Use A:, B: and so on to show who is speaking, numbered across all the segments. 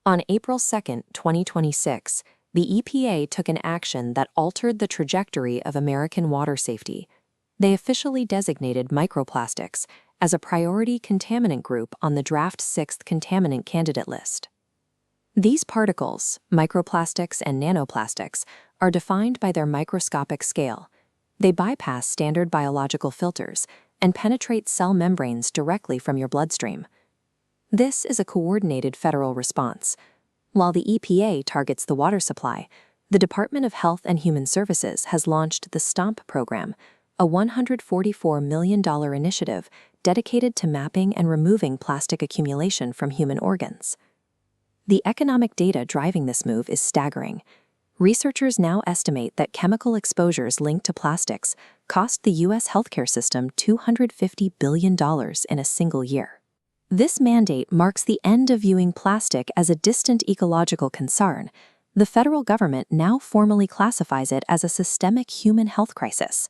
A: On April 2, 2026, the EPA took an action that altered the trajectory of American water safety. They officially designated microplastics as a priority contaminant group on the draft 6th Contaminant Candidate List. These particles, microplastics and nanoplastics, are defined by their microscopic scale. They bypass standard biological filters and penetrate cell membranes directly from your bloodstream. This is a coordinated federal response. While the EPA targets the water supply, the Department of Health and Human Services has launched the STOMP program, a $144 million initiative dedicated to mapping and removing plastic accumulation from human organs. The economic data driving this move is staggering. Researchers now estimate that chemical exposures linked to plastics cost the U.S. healthcare system $250 billion in a single year. This mandate marks the end of viewing plastic as a distant ecological concern. The federal government now formally classifies it as a systemic human health crisis.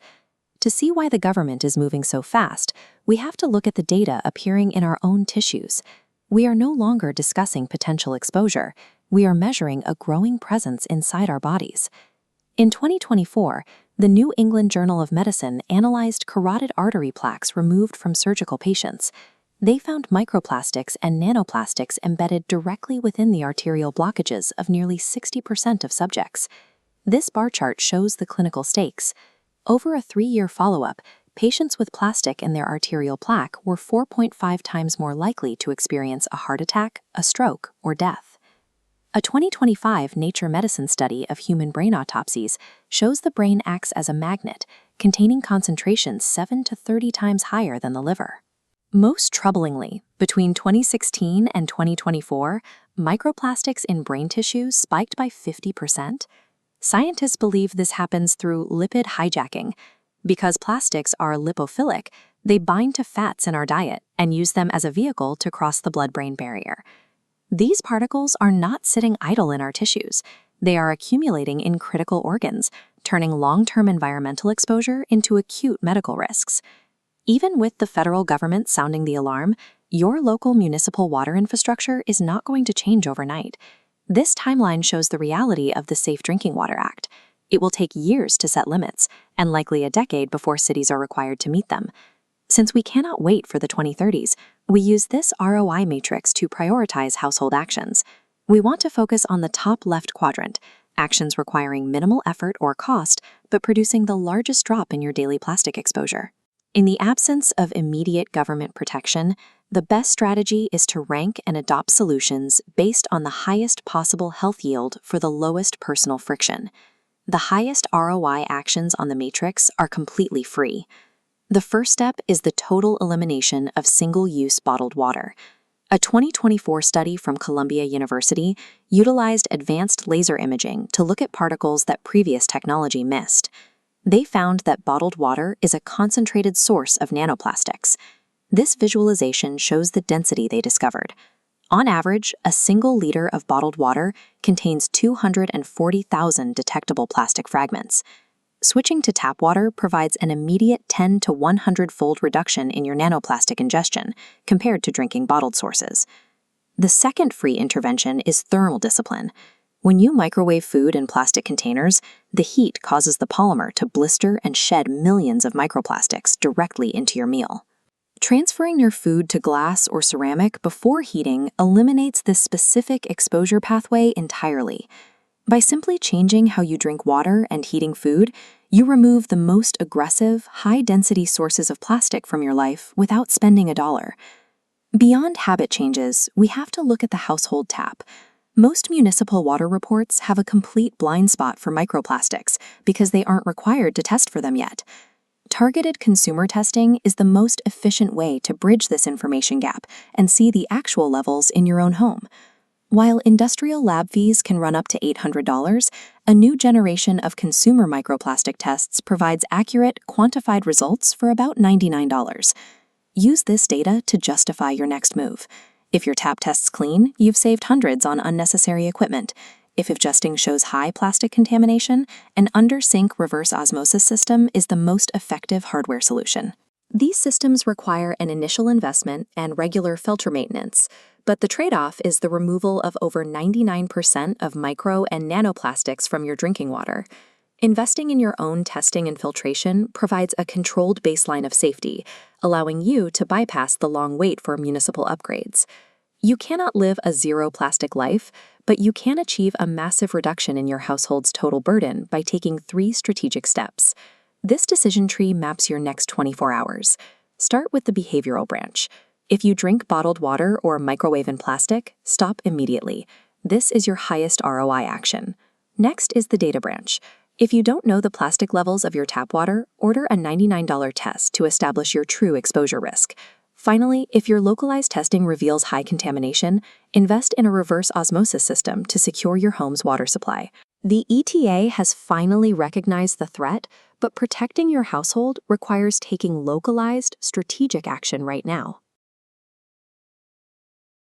A: To see why the government is moving so fast, we have to look at the data appearing in our own tissues. We are no longer discussing potential exposure. We are measuring a growing presence inside our bodies. In 2024, the New England Journal of Medicine analyzed carotid artery plaques removed from surgical patients. They found microplastics and nanoplastics embedded directly within the arterial blockages of nearly 60% of subjects. This bar chart shows the clinical stakes. Over a 3-year follow-up, patients with plastic in their arterial plaque were 4.5 times more likely to experience a heart attack, a stroke, or death. A 2025 Nature Medicine study of human brain autopsies shows the brain acts as a magnet, containing concentrations 7 to 30 times higher than the liver. Most troublingly, between 2016 and 2024, microplastics in brain tissue spiked by 50%. Scientists believe this happens through lipid hijacking. Because plastics are lipophilic, they bind to fats in our diet and use them as a vehicle to cross the blood-brain barrier. These particles are not sitting idle in our tissues. They are accumulating in critical organs, turning long-term environmental exposure into acute medical risks. Even with the federal government sounding the alarm, your local municipal water infrastructure is not going to change overnight. This timeline shows the reality of the Safe Drinking Water Act. It will take years to set limits, and likely a decade before cities are required to meet them. Since we cannot wait for the 2030s, we use this ROI matrix to prioritize household actions. We want to focus on the top left quadrant, actions requiring minimal effort or cost, but producing the largest drop in your daily plastic exposure. In the absence of immediate government protection, the best strategy is to rank and adopt solutions based on the highest possible health yield for the lowest personal friction. The highest ROI actions on the matrix are completely free. The first step is the total elimination of single-use bottled water. A 2024 study from Columbia University utilized advanced laser imaging to look at particles that previous technology missed. They found that bottled water is a concentrated source of nanoplastics. This visualization shows the density they discovered. On average, a single liter of bottled water contains 240,000 detectable plastic fragments. Switching to tap water provides an immediate 10 to 100-fold reduction in your nanoplastic ingestion compared to drinking bottled sources. The second free intervention is thermal discipline. When you microwave food in plastic containers, the heat causes the polymer to blister and shed millions of microplastics directly into your meal. Transferring your food to glass or ceramic before heating eliminates this specific exposure pathway entirely. By simply changing how you drink water and heating food, you remove the most aggressive, high-density sources of plastic from your life without spending a dollar. Beyond habit changes, we have to look at the household tap. Most municipal water reports have a complete blind spot for microplastics because they aren't required to test for them yet. Targeted consumer testing is the most efficient way to bridge this information gap and see the actual levels in your own home. While industrial lab fees can run up to $800, a new generation of consumer microplastic tests provides accurate, quantified results for about $99. Use this data to justify your next move. If your tap tests clean, you've saved hundreds on unnecessary equipment. If adjusting shows high plastic contamination, an under-sink reverse osmosis system is the most effective hardware solution. These systems require an initial investment and regular filter maintenance, But the trade-off is the removal of over 99% of micro and nanoplastics from your drinking water. Investing in your own testing and filtration provides a controlled baseline of safety, allowing you to bypass the long wait for municipal upgrades. You cannot live a zero plastic life, but you can achieve a massive reduction in your household's total burden by taking 3 strategic steps. This decision tree maps your next 24 hours. Start with the behavioral branch. If you drink bottled water or microwave in plastic, stop immediately. This is your highest ROI action. Next is the data branch. If you don't know the plastic levels of your tap water, order a $99 test to establish your true exposure risk. Finally, if your localized testing reveals high contamination, invest in a reverse osmosis system to secure your home's water supply. The ETA has finally recognized the threat, but protecting your household requires taking localized, strategic action right now.